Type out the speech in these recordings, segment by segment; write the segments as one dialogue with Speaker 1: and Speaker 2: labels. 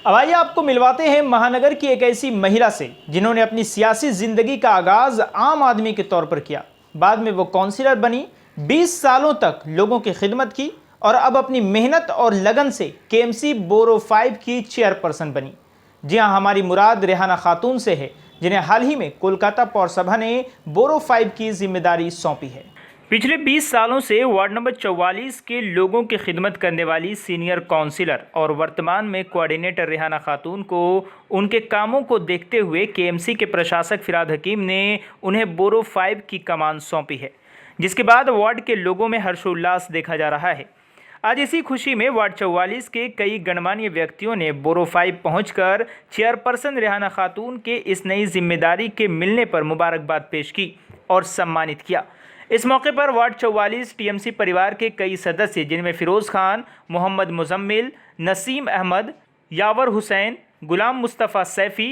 Speaker 1: अब आइए आपको मिलवाते हैं महानगर की एक ऐसी महिला से जिन्होंने अपनी सियासी जिंदगी का आगाज आम आदमी के तौर पर किया। बाद में वो काउंसिलर बनी, 20 सालों तक लोगों की खिदमत की और अब अपनी मेहनत और लगन से केएमसी बोरो 5 की चेयरपर्सन बनी। जी हाँ, हमारी मुराद रेहाना खातून से है, जिन्हें हाल ही में कोलकाता पौरसभा ने बोरो 5 की जिम्मेदारी सौंपी है। पिछले 20 सालों से वार्ड नंबर 44 के लोगों की खिदमत करने वाली सीनियर काउंसिलर और वर्तमान में कोऑर्डिनेटर रेहाना खातून को उनके कामों को देखते हुए केएमसी के प्रशासक फिराद हकीम ने उन्हें बोरो 5 की कमान सौंपी है, जिसके बाद वार्ड के लोगों में हर्षोल्लास देखा जा रहा है। आज इसी खुशी में वार्ड 44 के कई गणमान्य व्यक्तियों ने बोरो 5 पहुंचकर चेयरपर्सन रेहाना खातून के इस नई जिम्मेदारी के मिलने पर मुबारकबाद पेश की और सम्मानित किया। इस मौके पर वार्ड 44 टीएमसी परिवार के कई सदस्य, जिनमें फिरोज़ खान, मोहम्मद मुजम्मिल, नसीम अहमद, यावर हुसैन, गुलाम मुस्तफ़ा सैफ़ी,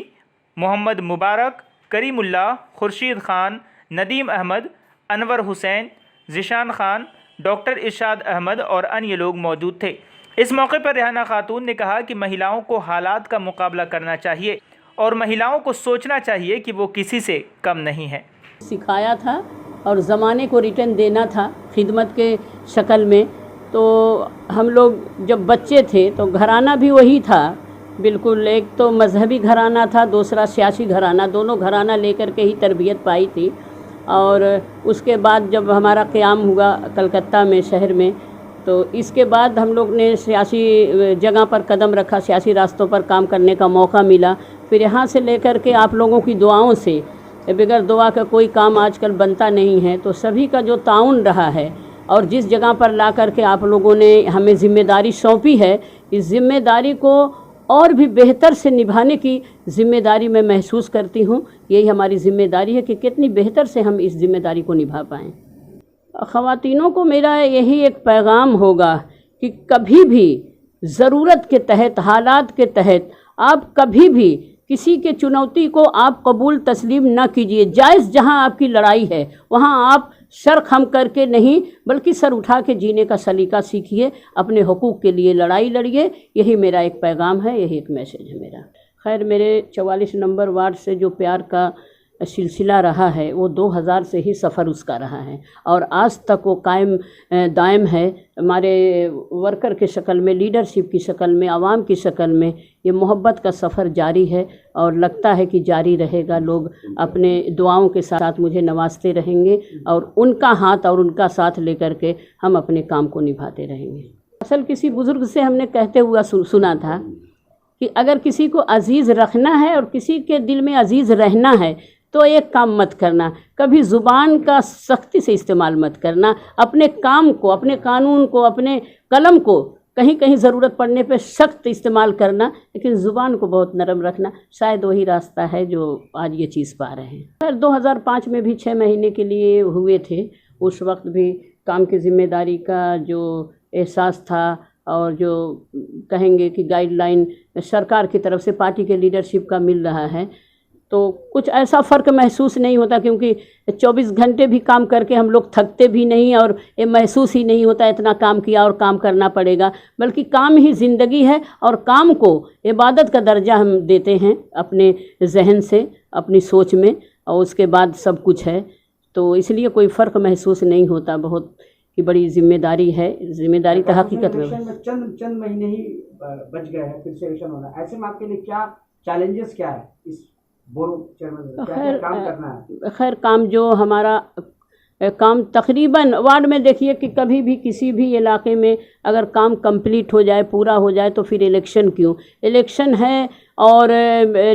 Speaker 1: मोहम्मद मुबारक, करीमुल्ला, खुर्शीद खान, नदीम अहमद, अनवर हुसैन, ज़िशान खान, डॉक्टर इरशाद अहमद और अन्य लोग मौजूद थे। इस मौके पर रेहाना खातून ने कहा कि महिलाओं को हालात का मुकाबला करना चाहिए और महिलाओं को सोचना चाहिए कि वो किसी से कम नहीं है।
Speaker 2: सिखाया था और ज़माने को रिटर्न देना था खिदमत के शक्ल में। तो हम लोग जब बच्चे थे तो घराना भी वही था, बिल्कुल। एक तो मजहबी घराना था, दूसरा सियासी घराना, दोनों घराना लेकर के ही तरबियत पाई थी। और उसके बाद जब हमारा क़याम हुआ कलकत्ता में, शहर में, तो इसके बाद हम लोग ने सियासी जगह पर कदम रखा, सियासी रास्तों पर काम करने का मौका मिला। फिर यहाँ से लेकर के आप लोगों की दुआओं से, बगैर दुआ का कोई काम आजकल बनता नहीं है, तो सभी का जो ताउन रहा है और जिस जगह पर ला कर के आप लोगों ने हमें ज़िम्मेदारी सौंपी है, इस ज़िम्मेदारी को और भी बेहतर से निभाने की ज़िम्मेदारी मैं महसूस करती हूँ। यही हमारी ज़िम्मेदारी है कि कितनी बेहतर से हम इस ज़िम्मेदारी को निभा पाएँ। ख़वातीनों को मेरा यही एक पैगाम होगा कि कभी भी ज़रूरत के तहत, हालात के तहत आप कभी भी किसी के चुनौती को आप कबूल तस्लीम ना कीजिए। जायज़ जहां आपकी लड़ाई है वहां आप सर खम करके नहीं, बल्कि सर उठा के जीने का सलीका सीखिए, अपने हुकूक के लिए लड़ाई लड़िए। यही मेरा एक पैगाम है, यही एक मैसेज है मेरा। खैर, मेरे 44 नंबर वार्ड से जो प्यार का सिलसिला रहा है वो 2000 से ही सफ़र उसका रहा है और आज तक वो कायम दायम है। हमारे वर्कर के शक्ल में, लीडरशिप की शक्ल में, आवाम की शक्ल में ये मोहब्बत का सफ़र जारी है और लगता है कि जारी रहेगा। लोग अपने दुआओं के साथ मुझे नवाजते रहेंगे और उनका हाथ और उनका साथ लेकर के हम अपने काम को निभाते रहेंगे। असल किसी बुज़ुर्ग से हमने कहते हुआ सुना था कि अगर किसी को अज़ीज़ रखना है और किसी के दिल में अज़ीज़ रहना है तो एक काम मत करना, कभी ज़ुबान का सख्ती से इस्तेमाल मत करना। अपने काम को, अपने कानून को, अपने कलम को कहीं कहीं ज़रूरत पड़ने पे सख्त इस्तेमाल करना, लेकिन ज़ुबान को बहुत नरम रखना। शायद वही रास्ता है जो आज ये चीज़ पा रहे हैं। खैर, 2005 में भी 6 महीने के लिए हुए थे। उस वक्त भी काम की ज़िम्मेदारी का जो एहसास था और जो कहेंगे कि गाइडलाइन सरकार की तरफ से, पार्टी के लीडरशिप का मिल रहा है, तो कुछ ऐसा फ़र्क महसूस नहीं होता, क्योंकि 24 घंटे भी काम करके हम लोग थकते भी नहीं और ये महसूस ही नहीं होता इतना काम किया और काम करना पड़ेगा, बल्कि काम ही ज़िंदगी है और काम को इबादत का दर्जा हम देते हैं अपने जहन से, अपनी सोच में, और उसके बाद सब कुछ है। तो इसलिए कोई फ़र्क महसूस नहीं होता। बहुत की बड़ी जिम्मेदारी है। जिम्मेदारी तो हकीकत में
Speaker 3: चंद महीने ही बच गए हैं फिर से इलेक्शन होना। ऐसे में आपके लिए क्या चैलेंजेस, क्या है इस बोरो चेयरमैन, क्या काम करना है?
Speaker 2: खैर, काम जो हमारा काम तकरीबन वार्ड में देखिए कि कभी भी किसी भी इलाके में अगर काम कंप्लीट हो जाए, पूरा हो जाए, तो फिर इलेक्शन क्यों? इलेक्शन है और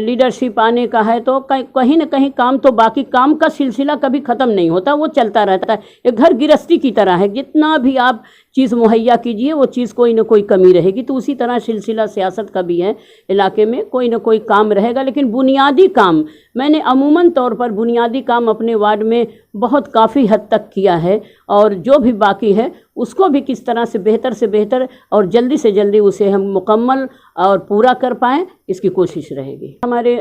Speaker 2: लीडरशिप आने का है तो कहीं ना कहीं काम तो, बाकी काम का सिलसिला कभी ख़त्म नहीं होता, वो चलता रहता है। एक घर गृहस्थी की तरह है, जितना भी आप चीज़ मुहैया कीजिए वो चीज़ कोई ना कोई कमी रहेगी। तो उसी तरह सिलसिला सियासत का भी है, इलाके में कोई ना कोई काम रहेगा। लेकिन बुनियादी काम, मैंने अमूमन तौर पर बुनियादी काम अपने वार्ड में बहुत काफ़ी हद तक किया है, और जो भी बाकी है उसको भी किस तरह से बेहतर और जल्दी से जल्दी उसे हम मुकम्मल और पूरा कर पाएँ, इसकी कोशिश रहेगी। हमारे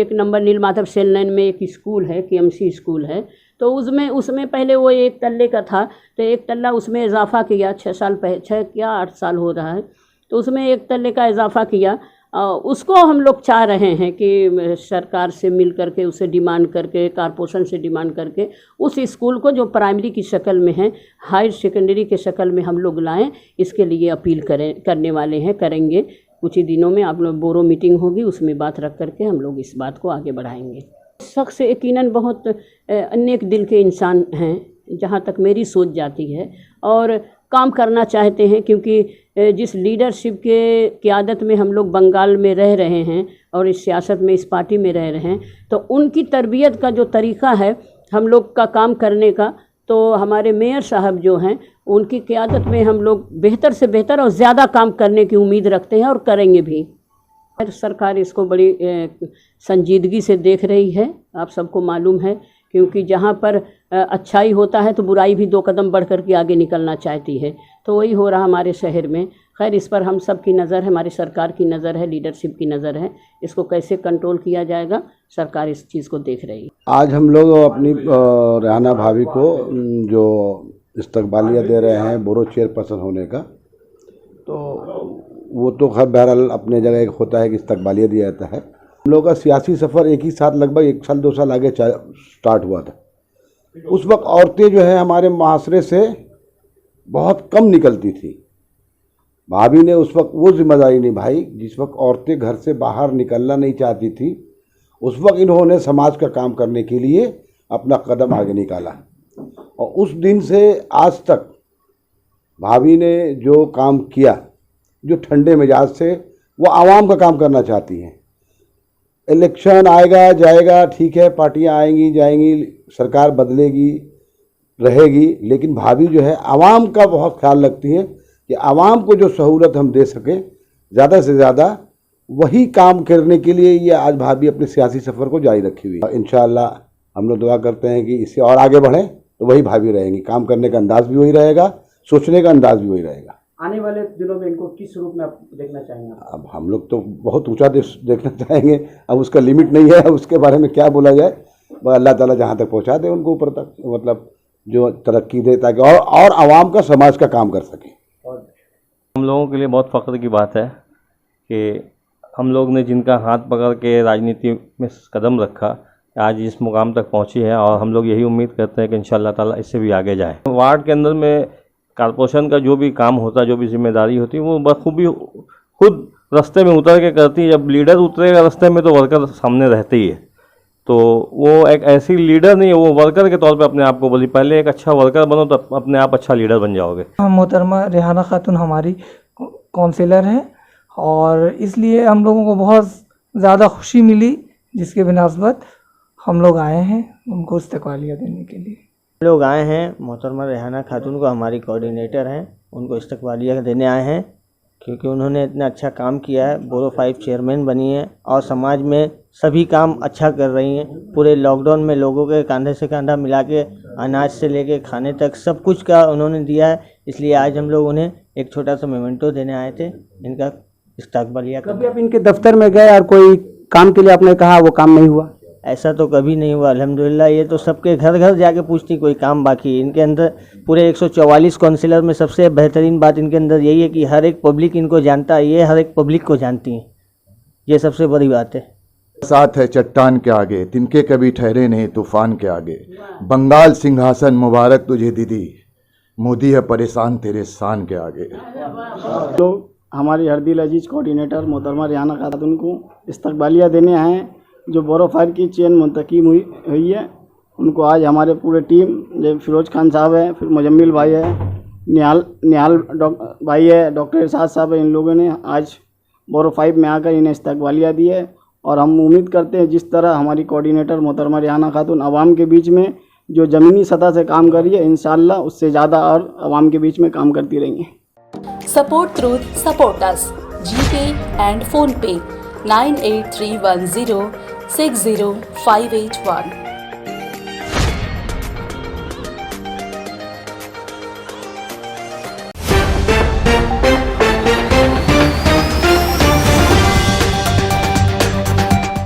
Speaker 2: 1 नंबर नीलमाधव सेल लाइन में एक स्कूल है, केएमसी स्कूल है, तो उसमें पहले वो 1 तल्ले का था, तो 1 तल्ला उसमें इजाफ़ा किया। 6 या 8 साल हो रहा है, तो उसमें 1 तल्ले का इजाफ़ा किया उसको हम लोग चाह रहे हैं कि सरकार से मिल करके उसे डिमांड करके, कारपोरेशन से डिमांड करके उस स्कूल को जो प्राइमरी की शक्ल में है हायर सेकेंडरी के शक्ल में हम लोग लाएं। इसके लिए अपील करने वाले हैं, करेंगे। कुछ ही दिनों में आप लोग बोरो मीटिंग होगी, उसमें बात रख करके हम लोग इस बात को आगे बढ़ाएंगे। शख्स यकीनन बहुत अनेक दिल के इंसान हैं, जहाँ तक मेरी सोच जाती है, और काम करना चाहते हैं, क्योंकि जिस लीडरशिप के क़यादत में हम लोग बंगाल में रह रहे हैं और इस सियासत में, इस पार्टी में रह रहे हैं, तो उनकी तरबियत का जो तरीक़ा है हम लोग का काम करने का, तो हमारे मेयर साहब जो हैं उनकी क़यादत में हम लोग बेहतर से बेहतर और ज़्यादा काम करने की उम्मीद रखते हैं और करेंगे भी। सरकार इसको बड़ी संजीदगी से देख रही है, आप सबको मालूम है, क्योंकि जहाँ पर अच्छाई होता है तो बुराई भी 2 कदम बढ़ कर के आगे निकलना चाहती है। तो वही हो रहा हमारे शहर में। खैर, इस पर हम सब की नज़र है, हमारी सरकार की नज़र है, लीडरशिप की नज़र है। इसको कैसे कंट्रोल किया जाएगा, सरकार इस चीज़ को देख रही है।
Speaker 4: आज हम लोग अपनी रेहाना भाभी को जो इस्तकबालिया दे रहे हैं बोरो चेयरपर्सन होने का, तो वो तो खैर बहरहाल अपने जगह एक होता है कि इस्तकबालिया दिया जाता है। हम लोग का सियासी सफ़र एक ही साथ लगभग 1 साल 2 साल आगे स्टार्ट हुआ था। उस वक्त औरतें जो है हमारे माशरे से बहुत कम निकलती थी। भाभी ने उस वक्त वो जिम्मेदारी निभाई जिस वक्त औरतें घर से बाहर निकलना नहीं चाहती थी। उस वक्त इन्होंने समाज का काम करने के लिए अपना कदम आगे निकाला, और उस दिन से आज तक भाभी ने जो काम किया, जो ठंडे मिजाज से वो आवाम का काम करना चाहती हैं। इलेक्शन आएगा जाएगा, ठीक है, पार्टियां आएंगी जाएंगी, सरकार बदलेगी रहेगी, लेकिन भाभी जो है आवाम का बहुत ख्याल रखती हैं कि आवाम को जो सहूलत हम दे सकें ज़्यादा से ज़्यादा, वही काम करने के लिए ये आज भाभी अपने सियासी सफ़र को जारी रखी हुई है। इंशाअल्लाह हम लोग दुआ करते हैं कि इससे और आगे बढ़ें, तो वही भाभी रहेंगी। काम करने का अंदाज़ भी वही रहेगा, सोचने का अंदाज़ भी वही रहेगा।
Speaker 3: आने वाले दिनों में इनको किस रूप में आप देखना चाहेंगे?
Speaker 4: अब हम लोग तो बहुत ऊंचा देखना चाहेंगे, अब उसका लिमिट नहीं है, उसके बारे में क्या बोला जाए। बस अल्लाह ताला जहाँ तक पहुँचा दे उनको ऊपर तक, मतलब जो तरक्की दे, ताकि और आवाम का, समाज का काम कर सके।
Speaker 5: हम लोगों के लिए बहुत फ़ख्र की बात है कि हम लोग ने जिनका हाथ पकड़ के राजनीति में कदम रखा, आज इस मुकाम तक पहुंची है, और हम लोग यही उम्मीद करते हैं कि इंशाअल्लाह ताला इससे भी आगे जाए। वार्ड के अंदर में कारपोरेशन का जो भी काम होता है, जो भी जिम्मेदारी होती है, वो बखूबी खुद रास्ते में उतर के करती है। जब लीडर उतरेगा रास्ते में तो वर्कर सामने रहते ही है, तो वो एक ऐसी लीडर नहीं है, वो वर्कर के तौर पे अपने आप को बोली। पहले एक अच्छा वर्कर बनो तो अपने आप अच्छा लीडर बन जाओगे।
Speaker 6: मोहतरमा रेहाना खातून हमारी काउंसिलर है, और इसलिए हम लोगों को बहुत ज़्यादा खुशी मिली, जिसके बिनास्बत हम लोग आए हैं उनको इस्तकबालिया देने के लिए।
Speaker 7: लोग आए हैं, मोहतरमा रेहाना खातून को हमारी कोऑर्डिनेटर हैं, उनको इस्तकबालिया देने आए हैं, क्योंकि उन्होंने इतना अच्छा काम किया है। बोरो 5 चेयरमैन बनी है और समाज में सभी काम अच्छा कर रही हैं। पूरे लॉकडाउन में लोगों के कंधे से कंधा मिला के अनाज से लेके खाने तक सब कुछ का उन्होंने दिया है। इसलिए आज हम लोग उन्हें एक छोटा सा मेमेंटो देने आए थे, इनका इस्तकबालिया।
Speaker 3: कभी आप इनके दफ्तर में गए और कोई काम के लिए आपने कहा वो काम नहीं हुआ?
Speaker 7: ऐसा तो कभी नहीं हुआ अल्हम्दुलिल्लाह। ये तो सबके घर घर जाके पूछती कोई काम बाकी। इनके अंदर पूरे 144 काउंसिलर में सबसे बेहतरीन बात इनके अंदर यही है कि हर एक पब्लिक इनको जानता है, ये हर एक पब्लिक को जानती हैं, ये सबसे बड़ी बात है।
Speaker 8: साथ है चट्टान के आगे, तिनके कभी ठहरे नहीं तूफान के आगे। बंगाल सिंहासन मुबारक तुझे दीदी, मोदी है परेशान तेरे शान के आगे।
Speaker 9: तो हमारी हरदिल अजीज कोऑर्डिनेटर मोहतरमा रेहाना खातून को इस्तकबालिया देने आए हैं, जो बोरो 5 की चेन मुंतकीम हुई है। उनको आज हमारे पूरे टीम, जब फिरोज़ खान साहब है, फिर मुजम्मिल भाई है, निहाल भाई है, डॉक्टर इरशाद साहब है, इन लोगों ने आज बोरो 5 में आकर इन्हें इस्तकबालिया दी है। और हम उम्मीद करते हैं जिस तरह हमारी कोऑर्डिनेटर मोहतरमा रेहाना खातून आवाम के बीच में जो ज़मीनी सतह से काम कर रही है, इंशाअल्लाह उससे ज़्यादा और आवाम के बीच में काम करती रहेंगी।
Speaker 10: Support Truth, support us. GPay and PhonePe 98310 60581.